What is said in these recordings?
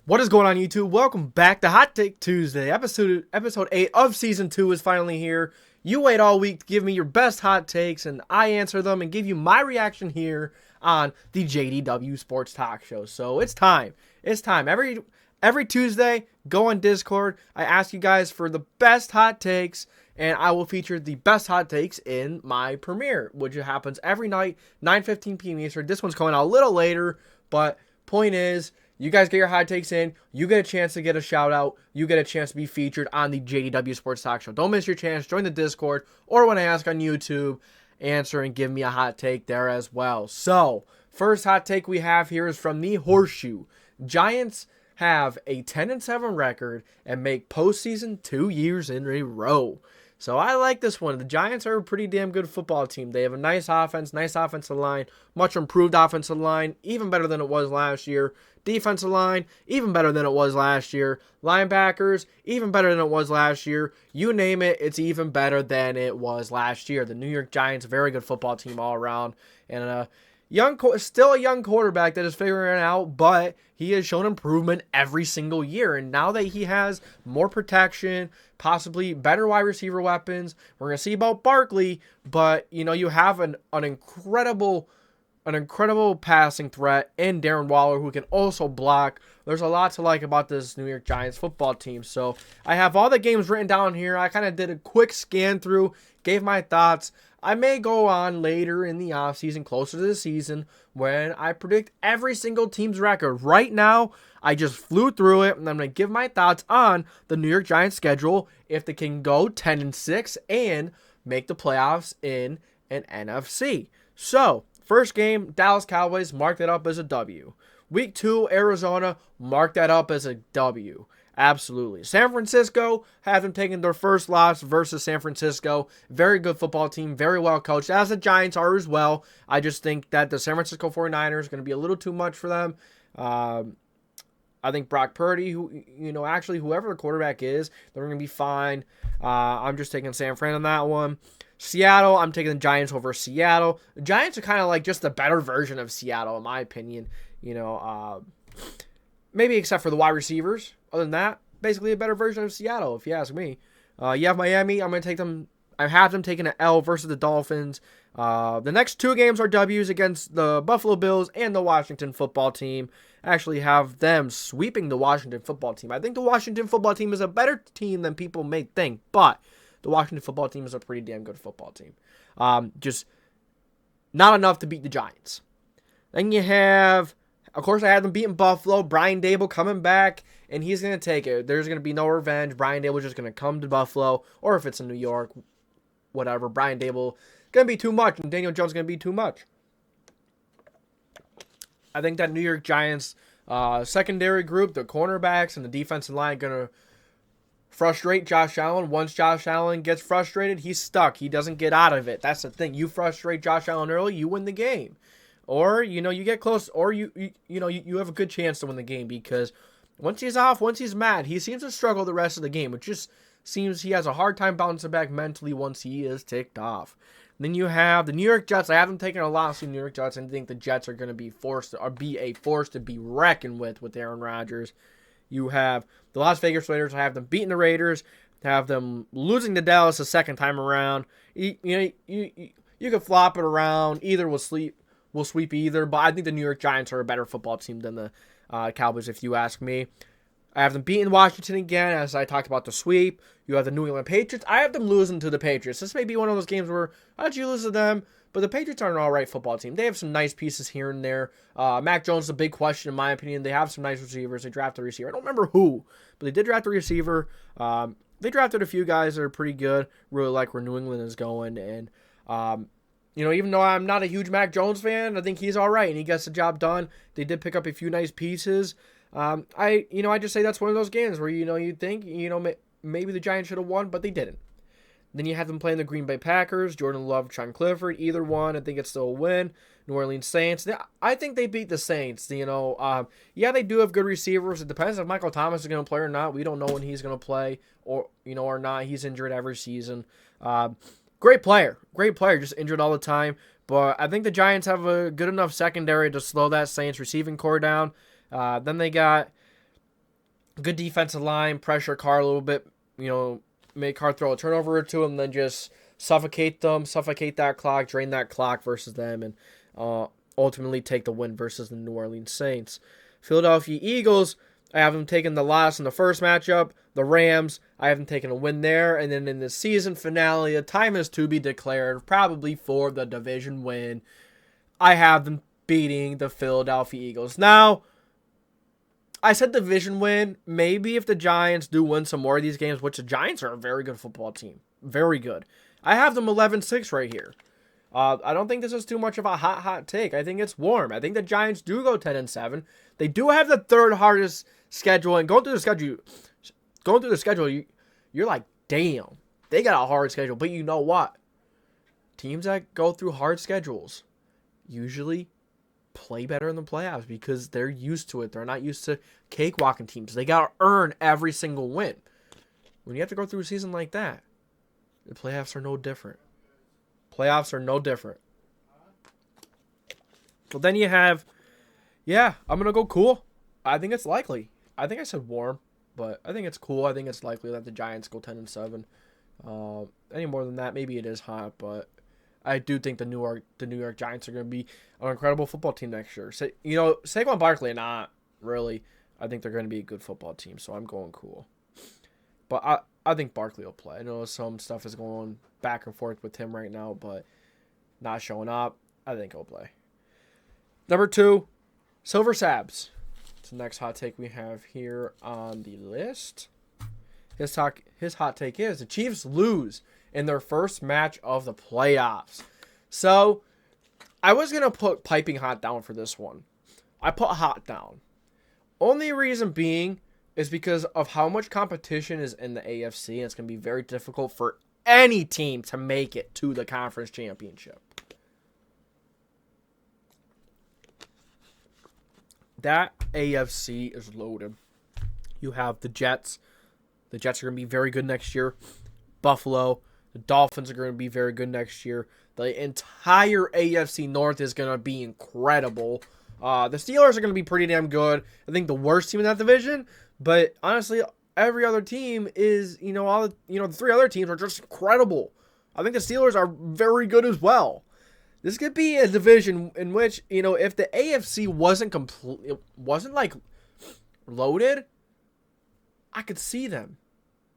What is going on, YouTube? Welcome back to Hot Take Tuesday. Episode 8 of Season 2 is finally here. You wait all week to give me your best hot takes, and I answer them and give you my reaction here on the JDW Sports Talk Show. So it's time. It's time. Every Tuesday, go on Discord. I ask you guys for the best hot takes, and I will feature the best hot takes in my premiere, which happens every night, 9:15 p.m. Eastern. This one's coming out a little later, but point is, you guys get your hot takes in. You get a chance to get a shout out. You get a chance to be featured on the JDW Sports Talk Show. Don't miss your chance. Join the Discord, or when I ask on YouTube, answer and give me a hot take there as well. So, first hot take we have here is from the Horseshoe. Giants have a 10-7 record and make postseason 2 years in a row. So I like this one. The Giants are a pretty damn good football team. They have a nice offense, nice offensive line, much improved offensive line, even better than it was last year. Defensive line, even better than it was last year. Linebackers, even better than it was last year. You name it, it's even better than it was last year. The New York Giants, very good football team all around. And still a young quarterback that is figuring it out, but he has shown improvement every single year. And now that he has more protection, possibly better wide receiver weapons, we're going to see about Barkley, but you have an incredible passing threat in Darren Waller, who can also block. There's a lot to like about this New York Giants football team. So I have all the games written down here. I kind of did a quick scan through, gave my thoughts. I may go on later in the offseason, closer to the season, when I predict every single team's record. Right now, I just flew through it, and I'm going to give my thoughts on the New York Giants schedule, if they can go 10-6 and make the playoffs in an NFC. So, first game, Dallas Cowboys, mark that up as a W. Week 2, Arizona, mark that up as a W. Absolutely. San Francisco, have them taking their first loss versus San Francisco. Very good football team, very well coached, as the Giants are as well. I just think that the San Francisco 49ers are going to be a little too much for them. I think Brock Purdy, actually whoever the quarterback is, they're going to be fine. I'm just taking San Fran on that one. Seattle, I'm taking the Giants over Seattle. The Giants are kind of like just the better version of Seattle, in my opinion. Maybe except for the wide receivers. Other than that, basically a better version of Seattle, if you ask me. You have Miami. I'm going to take them. I have them taking an L versus the Dolphins. The next 2 games are W's against the Buffalo Bills and the Washington football team. I actually have them sweeping the Washington football team. I think the Washington football team is a better team than people may think, but the Washington football team is a pretty damn good football team. Just not enough to beat the Giants. Then you have, of course, I had them beating Buffalo. Brian Dable coming back, and he's going to take it. There's going to be no revenge. Brian Dable just going to come to Buffalo, or if it's in New York, whatever. Brian Dable going to be too much, and Daniel Jones going to be too much. I think that New York Giants secondary group, the cornerbacks and the defensive line, going to frustrate Josh Allen. Once Josh Allen gets frustrated, he's stuck. He doesn't get out of it. That's the thing. You frustrate Josh Allen early, you win the game. Or, you get close, or you have a good chance to win the game, because once he's off, once he's mad, he seems to struggle the rest of the game. It just seems he has a hard time bouncing back mentally once he is ticked off. Then you have the New York Jets. I haven't taken a loss in New York Jets, and I think the Jets are going to be a force to be reckoned with Aaron Rodgers. You have the Las Vegas Raiders. I have them beating the Raiders. Have them losing to Dallas a second time around. You could flop it around. Either will sweep either, but I think the New York Giants are a better football team than the Cowboys, if you ask me. I have them beating Washington again, as I talked about the sweep. You have the New England Patriots. I have them losing to the Patriots. This may be one of those games where, how'd you lose to them? But the Patriots are an all right football team. They have some nice pieces here and there. Mac Jones is a big question, in my opinion. They have some nice receivers. They drafted a receiver. I don't remember who, but they did draft a receiver. They drafted a few guys that are pretty good. Really like where New England is going. And, even though I'm not a huge Mac Jones fan, I think he's all right, and he gets the job done. They did pick up a few nice pieces. I just say that's one of those games where, you'd think, maybe the Giants should have won, but they didn't. Then you have them playing the Green Bay Packers, Jordan Love, Sean Clifford, either one. I think it's still a win. New Orleans Saints. I think they beat the Saints. They do have good receivers. It depends if Michael Thomas is going to play or not. We don't know when he's going to play or not. He's injured every season. Great player, just injured all the time. But I think the Giants have a good enough secondary to slow that Saints receiving core down. Then they got good defensive line, pressure Carr a little bit, make Carr throw a turnover or two, and then just suffocate that clock, drain that clock versus them, and ultimately take the win versus the New Orleans Saints. Philadelphia Eagles, I have them taking the loss in the first matchup. The Rams, I have them taking a win there. And then in the season finale, the time is to be declared, probably for the division win. I have them beating the Philadelphia Eagles. Now, I said division win. Maybe if the Giants do win some more of these games, which the Giants are a very good football team. Very good. I have them 11-6 right here. I don't think this is too much of a hot take. I think it's warm. I think the Giants do go 10-7. They do have the third hardest schedule, and going through the schedule, you're like, damn, they got a hard schedule. But you know what? Teams that go through hard schedules usually play better in the playoffs because they're used to it. They're not used to cakewalking teams. They got to earn every single win. When you have to go through a season like that, the playoffs are no different. Playoffs are no different. Well, then you have, I'm going to go cool. I think it's likely. I think I said warm, but I think it's cool. I think it's likely that the Giants go 10-7. Any more than that, maybe it is hot, but I do think the New York Giants are going to be an incredible football team next year. So, Saquon Barkley, not really. I think they're going to be a good football team, so I'm going cool. But I think Barkley will play. I know some stuff is going back and forth with him right now, but not showing up. I think he'll play. Number 2, Silver Sabs. It's the next hot take we have here on the list. His hot take is the Chiefs lose in their first match of the playoffs. So, I was going to put piping hot down for this one. I put hot down. Only reason being is because of how much competition is in the AFC, and it's going to be very difficult for any team to make it to the conference championship. That AFC is loaded. You have the Jets. The Jets are going to be very good next year. Buffalo. The Dolphins are going to be very good next year. The entire AFC North is going to be incredible. The Steelers are going to be pretty damn good. I think the worst team in that division. But honestly, every other team is, the 3 other teams are just incredible. I think the Steelers are very good as well. This could be a division in which, if the AFC wasn't like loaded, I could see them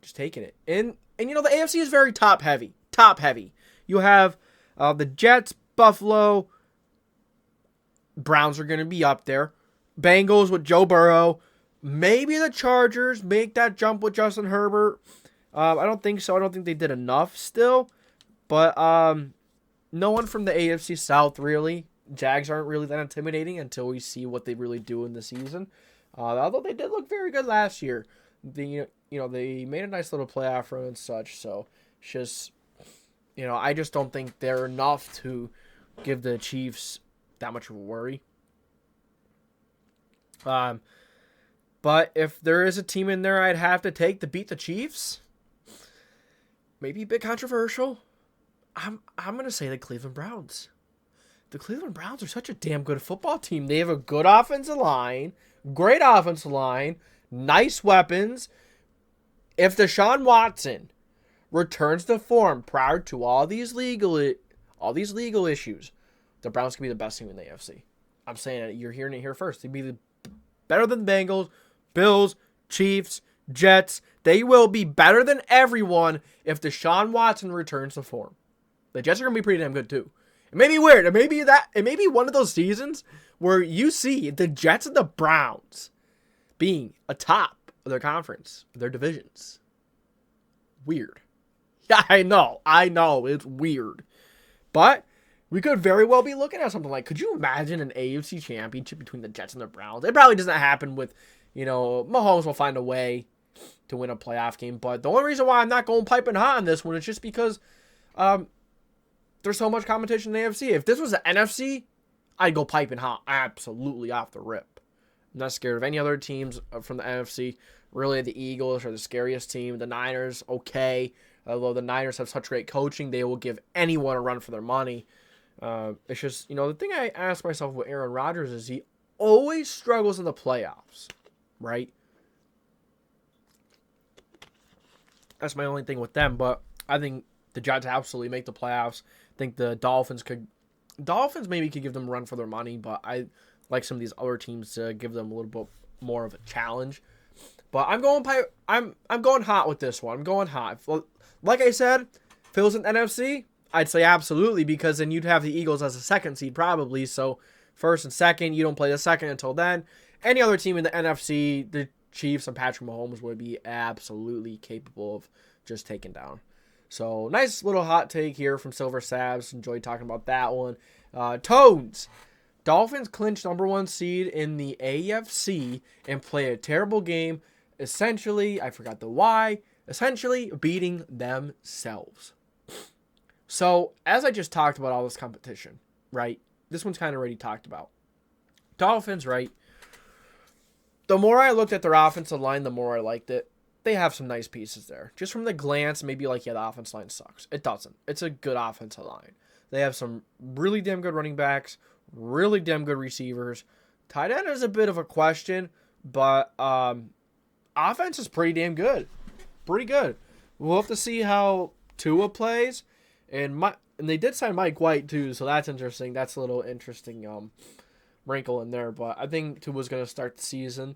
just taking it. And the AFC is very top heavy. You have the Jets, Buffalo, Browns are going to be up there. Bengals with Joe Burrow. Maybe the Chargers make that jump with Justin Herbert. I don't think so. I don't think they did enough still. But no one from the AFC South really. Jags aren't really that intimidating until we see what they really do in the season. Although they did look very good last year. They made a nice little playoff run and such. So it's just, I just don't think they're enough to give the Chiefs that much of a worry. But if there is a team in there I'd have to take to beat the Chiefs, maybe a bit controversial, I'm going to say the Cleveland Browns. The Cleveland Browns are such a damn good football team. They have a good offensive line, great offensive line, nice weapons. If Deshaun Watson returns to form prior to all these legal issues, the Browns can be the best team in the AFC. I'm saying it. You're hearing it here first. They'd be better than the Bengals, Bills, Chiefs, Jets. They will be better than everyone if Deshaun Watson returns to form. The Jets are going to be pretty damn good too. It may be weird. It may be one of those seasons where you see the Jets and the Browns being atop of their conference, their divisions. Weird. Yeah, I know. It's weird. But we could very well be looking at something like, could you imagine an AFC championship between the Jets and the Browns? It probably doesn't happen with, Mahomes will find a way to win a playoff game. But the only reason why I'm not going piping hot on this one is just because there's so much competition in the AFC. If this was the NFC, I'd go piping hot. Absolutely off the rip. I'm not scared of any other teams from the NFC. Really, the Eagles are the scariest team. The Niners, okay. Although the Niners have such great coaching, they will give anyone a run for their money. It's just, the thing I ask myself with Aaron Rodgers is he always struggles in the playoffs, right? That's my only thing with them. But I think the Jets absolutely make the playoffs. I think the Dolphins maybe could give them a run for their money, but I like some of these other teams to give them a little bit more of a challenge. But I'm going hot with this one. I'm going hot. Like I said, if it was an NFC, I'd say absolutely, because then you'd have the Eagles as a second seed probably. So first and second, you don't play the second until then. Any other team in the NFC, the Chiefs and Patrick Mahomes would be absolutely capable of just taking down. So nice little hot take here from Silver Sabs. Enjoyed talking about that one. Toads. Dolphins clinch number 1 seed in the AFC and play a terrible game. Essentially, I forgot the why. Essentially beating themselves. So, as I just talked about all this competition, right? This one's kind of already talked about. Dolphins, right? The more I looked at their offensive line, the more I liked it. They have some nice pieces there. Just from the glance, maybe like, yeah, the offensive line sucks. It doesn't. It's a good offensive line. They have some really damn good running backs, really damn good receivers. Tight end is a bit of a question, but offense is pretty damn good. Pretty good. We'll have to see how Tua plays. And they did sign Mike White, too, so that's interesting. That's a little interesting wrinkle in there. But I think Tua's going to start the season.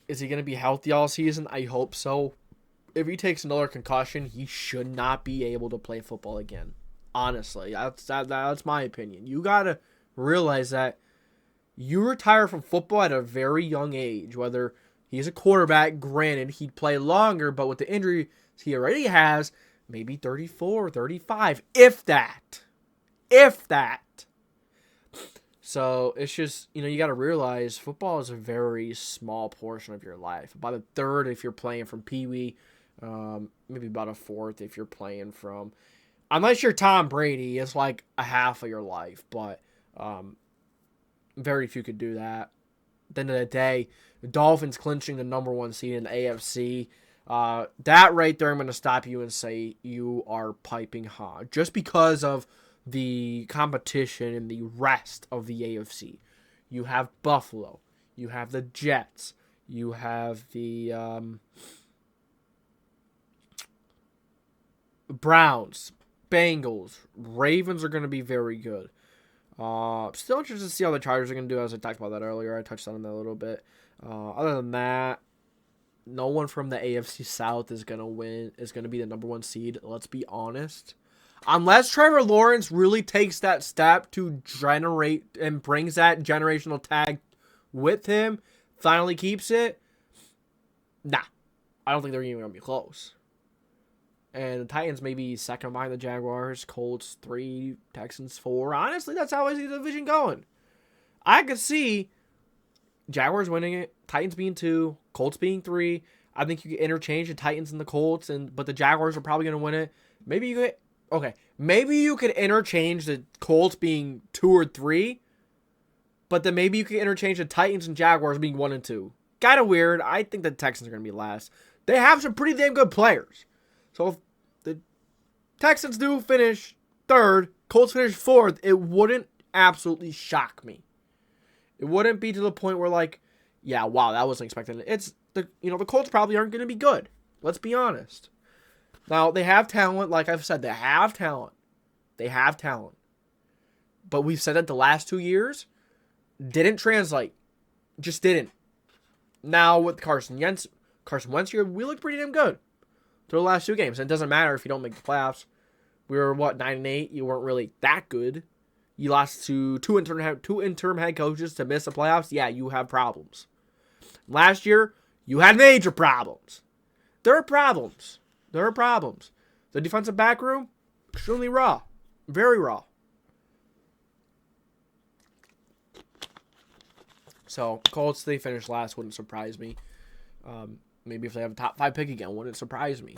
Is he going to be healthy all season? I hope so. If he takes another concussion, he should not be able to play football again. Honestly, that's my opinion. You got to realize that you retire from football at a very young age. Whether he's a quarterback, granted, he'd play longer, but with the injury he already has, maybe 34, 35, if that. If that. So, it's just, you got to realize football is a very small portion of your life. About a third if you're playing from Pee-wee, maybe about a fourth if you're playing from, unless you're Tom Brady, it's like a half of your life. But very few could do that. At the end of the day, the Dolphins clinching the number 1 seed in the AFC. That right there, I'm going to stop you and say you are piping hot. Just because of the competition and the rest of the AFC. You have Buffalo. You have the Jets. You have the Browns, Bengals, Ravens are going to be very good. Still interested to see how the Chargers are going to do, as I talked about that earlier. I touched on that a little bit. Other than that, no one from the AFC South is going to be the number 1 seed. Let's be honest. Unless Trevor Lawrence really takes that step to generate and brings that generational tag with him, finally keeps it, nah. I don't think they're even going to be close. And the Titans maybe second behind the Jaguars, Colts 3, Texans 4. Honestly, that's how I see the division going. I could see Jaguars winning it, Titans being 2, Colts being 3. I think you could interchange the Titans and the Colts, but the Jaguars are probably going to win it. Maybe you could interchange the Colts being 2 or 3, but then maybe you could interchange the Titans and Jaguars being 1 and 2. Kind of weird. I think the Texans are going to be last. They have some pretty damn good players. So if the Texans do finish 3rd, Colts finish 4th, it wouldn't absolutely shock me. It wouldn't be to the point where like, yeah, wow, that wasn't expected. It's the Colts probably aren't going to be good. Let's be honest. Now, they have talent. Like I've said, they have talent. They have talent. But we've said it the last 2 years. Didn't translate. Just didn't. Now, with Carson Wentz here, we look pretty damn good through the last 2 games. And it doesn't matter if you don't make the playoffs. We were, 9-8? You weren't really that good. You lost to two interim head coaches to miss the playoffs. Yeah, you have problems. Last year, you had major problems. There are problems. The defensive back room, extremely raw. Very raw. So, Colts, they finished last, wouldn't surprise me. Maybe if they have a top 5 pick again, wouldn't surprise me.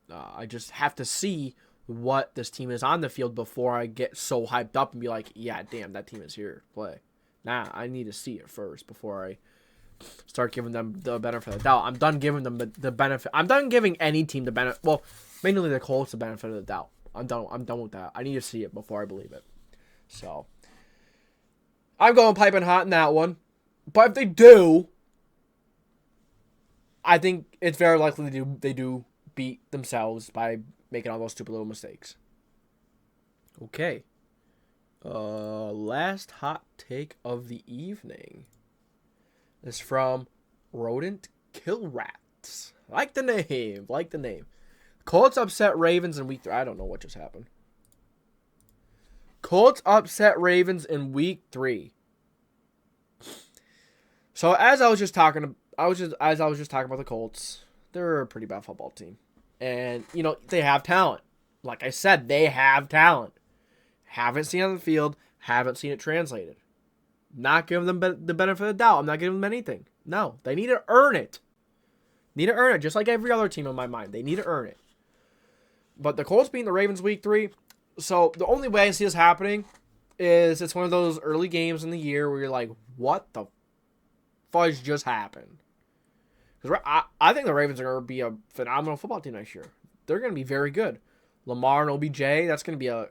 I just have to see what this team is on the field before I get so hyped up and be like, yeah, damn, that team is here to play. Nah, I need to see it first before I start giving them the benefit of the doubt. I'm done giving them the benefit. I'm done giving any team the benefit. Well, mainly the Colts the benefit of the doubt. I'm done with that. I need to see it before I believe it. So, I'm going piping hot in that one. But if they do, I think it's very likely they do beat themselves by making all those stupid little mistakes. Okay. Last hot take of the evening is from Rodent Kill Rats. Like the name. Colts upset Ravens in week 3. I don't know what just happened. Colts upset Ravens in week 3. So as I was just talking about the Colts, they're a pretty bad football team. And, you know, they have talent. Like I said, they have talent. Haven't seen it on the field. Haven't seen it translated. Not giving them the benefit of the doubt. I'm not giving them anything. No, they need to earn it. Just like every other team in my mind. They need to earn it. But the Colts beating the Ravens week 3. So the only way I see this happening is it's one of those early games in the year where you're like, what the fudge just happened? Because I think the Ravens are going to be a phenomenal football team next year. They're going to be very good. Lamar and OBJ, that's going to be a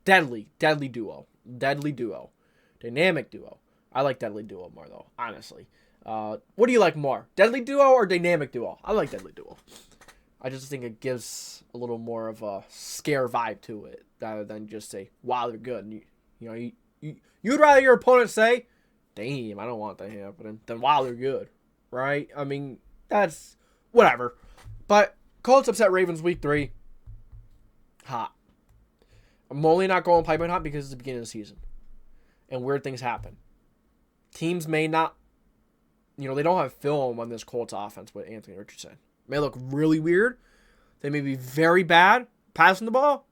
deadly duo. Dynamic duo. I like deadly duo more, though, honestly. What do you like more? Deadly duo or dynamic duo? I like deadly duo. I just think it gives a little more of a scare vibe to it rather than just say, wow, they're good. You'd rather your opponent say, damn, I don't want that happening, than wow, they're good. Right? I mean, that's whatever. But Colts upset Ravens week 3. Hot. I'm only not going piping hot because it's the beginning of the season. And weird things happen. Teams may not, they don't have film on this Colts offense with Anthony Richardson. It may look really weird. They may be very bad passing the ball,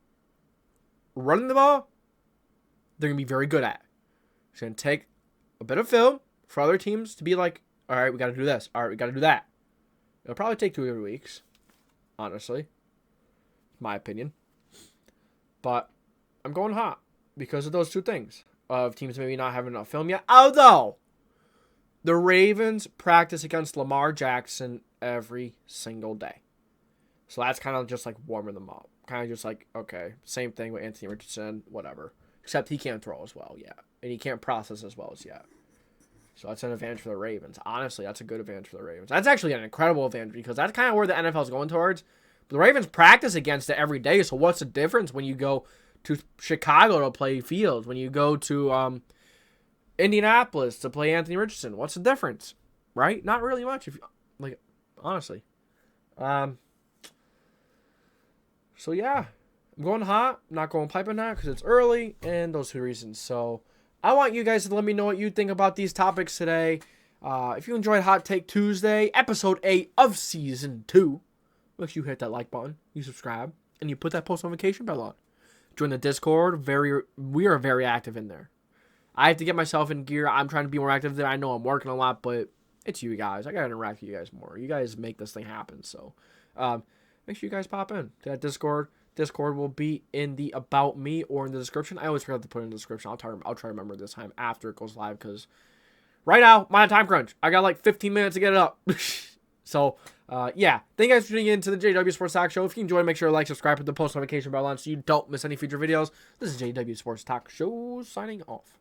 running the ball. They're going to be very good at it. It's going to take a bit of film for other teams to be like, all right, we got to do this. All right, we got to do that. It'll probably take 2 or 3 weeks, honestly. My opinion. But I'm going hot because of those 2 things. Of teams maybe not having enough film yet. Although, the Ravens practice against Lamar Jackson every single day. So that's kind of just like warming them up. Kind of just like, okay, same thing with Anthony Richardson, whatever. Except he can't throw as well yet. And he can't process as well as yet. So that's an advantage for the Ravens. Honestly, that's a good advantage for the Ravens. That's actually an incredible advantage because that's kind of where the NFL is going towards. But the Ravens practice against it every day. So what's the difference when you go to Chicago to play Fields, when you go to Indianapolis to play Anthony Richardson? What's the difference? Right? Not really much, if you, honestly. So yeah, I'm going hot, not going piping hot because it's early, and those 2 reasons. So I want you guys to let me know what you think about these topics today. If you enjoyed Hot Take Tuesday, episode 8 of season 2, make sure you hit that like button, you subscribe, and you put that post notification bell on. Join the Discord. We are very active in there. I have to get myself in gear. I'm trying to be more active there. I know I'm working a lot, but it's you guys. I got to interact with you guys more. You guys make this thing happen. So make sure you guys pop in to that Discord. Discord will be in the About Me or in the description. I always forget to put it in the description. I'll try to remember this time after it goes live because right now, I'm on a time crunch. I got like 15 minutes to get it up. So, yeah. Thank you guys for tuning in to the JDW Sports Talk Show. If you enjoyed, make sure to like, subscribe, hit the post notification bell on so you don't miss any future videos. This is JDW Sports Talk Show signing off.